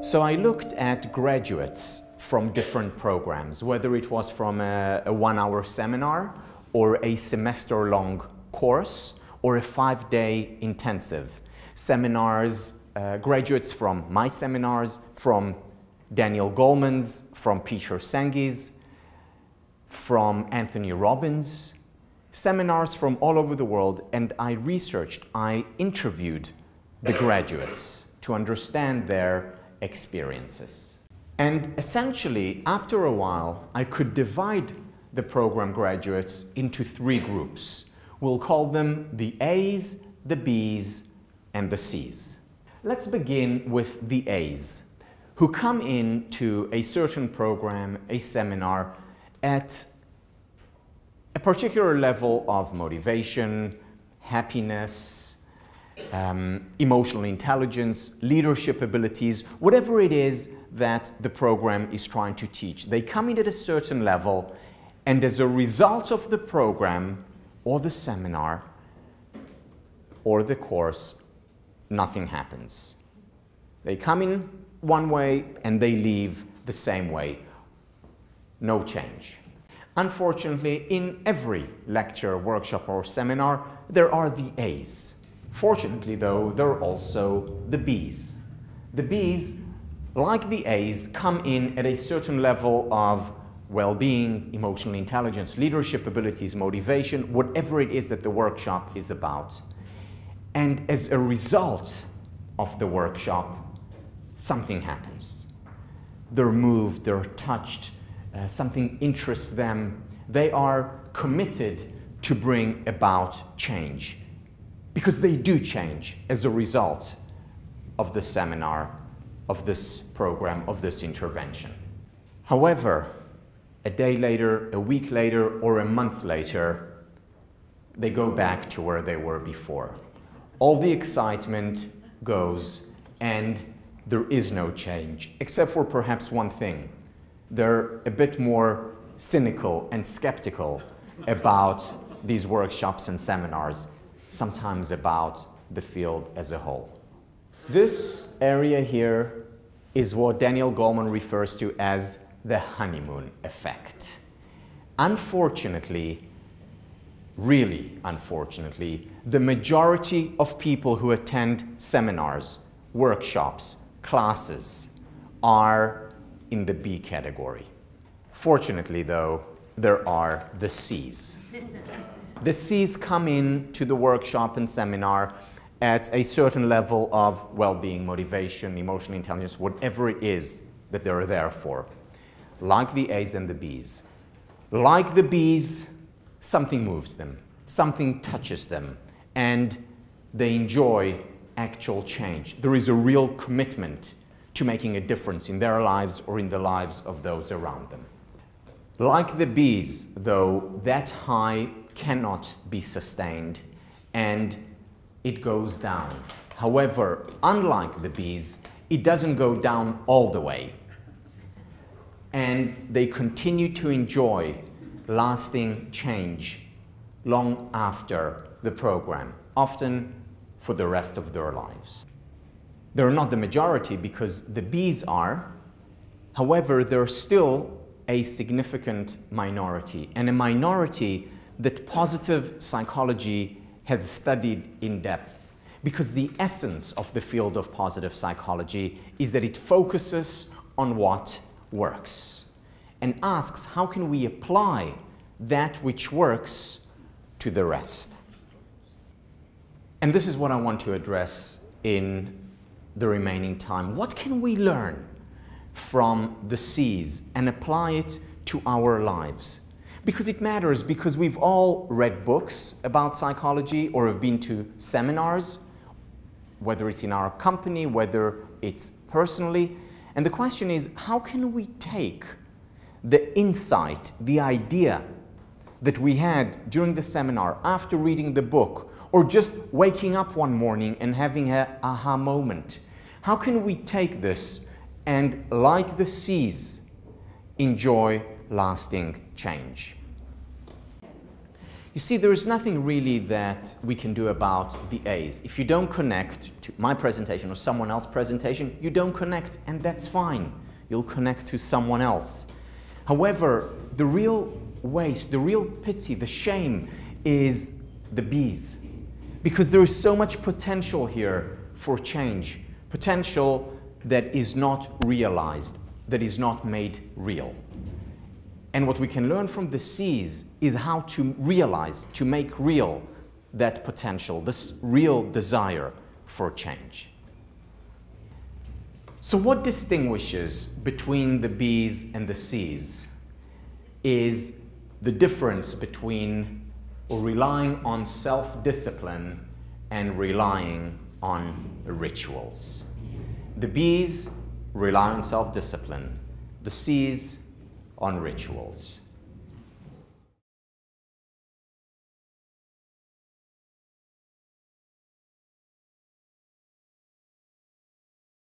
So I looked at graduates from different programs, whether it was from a 1-hour seminar or a semester-long course or a 5-day intensive. Seminars, graduates from my seminars, from Daniel Goleman's, from Peter Sengi's, from Anthony Robbins, seminars from all over the world, and I researched, I interviewed the graduates to understand their experiences. And essentially, after a while, I could divide the program graduates into 3 groups. We'll call them the A's, the B's, and the C's. Let's begin with the A's, who come into a certain program, a seminar, at a particular level of motivation, happiness, emotional intelligence, leadership abilities, whatever it is that the program is trying to teach. They come in at a certain level, and as a result of the program or the seminar or the course, nothing happens. They come in one way and they leave the same way. No change. Unfortunately, in every lecture, workshop, or seminar, there are the A's. Fortunately, though, there are also the B's. The B's, like the A's, come in at a certain level of well-being, emotional intelligence, leadership abilities, motivation, whatever it is that the workshop is about. And as a result of the workshop, something happens. They're moved, they're touched, something interests them. They are committed to bring about change, because they do change as a result of the seminar, of this program, of this intervention. However, a day later, a week later, or a month later, they go back to where they were before. All the excitement goes, and there is no change, except for perhaps one thing. They're a bit more cynical and skeptical about these workshops and seminars, sometimes about the field as a whole. This area here is what Daniel Goleman refers to as the honeymoon effect. Unfortunately, really unfortunately, the majority of people who attend seminars, workshops, classes are in the B category. Fortunately, though, there are the C's. The C's come in to the workshop and seminar at a certain level of well-being, motivation, emotional intelligence, whatever it is that they're there for, like the A's and the B's. Like the B's, something moves them, something touches them, and they enjoy actual change. There is a real commitment to making a difference in their lives or in the lives of those around them. Like the B's, though, that high cannot be sustained and it goes down. However, unlike the B's, it doesn't go down all the way. And they continue to enjoy lasting change long after the program, often for the rest of their lives. They're not the majority because the B's are. However, they're still a significant minority, and a minority that positive psychology has studied in depth, because the essence of the field of positive psychology is that it focuses on what works and asks how can we apply that which works to the rest. And this is what I want to address in the remaining time. What can we learn from the C's and apply it to our lives? Because it matters, because we've all read books about psychology or have been to seminars, whether it's in our company, whether it's personally. And the question is, how can we take the insight, the idea that we had during the seminar, after reading the book, or just waking up one morning and having an aha moment? How can we take this and, like the C's, enjoy lasting change? You see, there is nothing really that we can do about the A's. If you don't connect to my presentation or someone else's presentation, you don't connect, and that's fine. You'll connect to someone else. However, the real waste, the real pity, the shame is the B's. Because there is so much potential here for change. Potential that is not realized, that is not made real. And what we can learn from the C's is how to realize, to make real that potential, this real desire for change. So what distinguishes between the B's and the C's is the difference between relying on self-discipline and relying on rituals. The B's rely on self-discipline, the C's on rituals.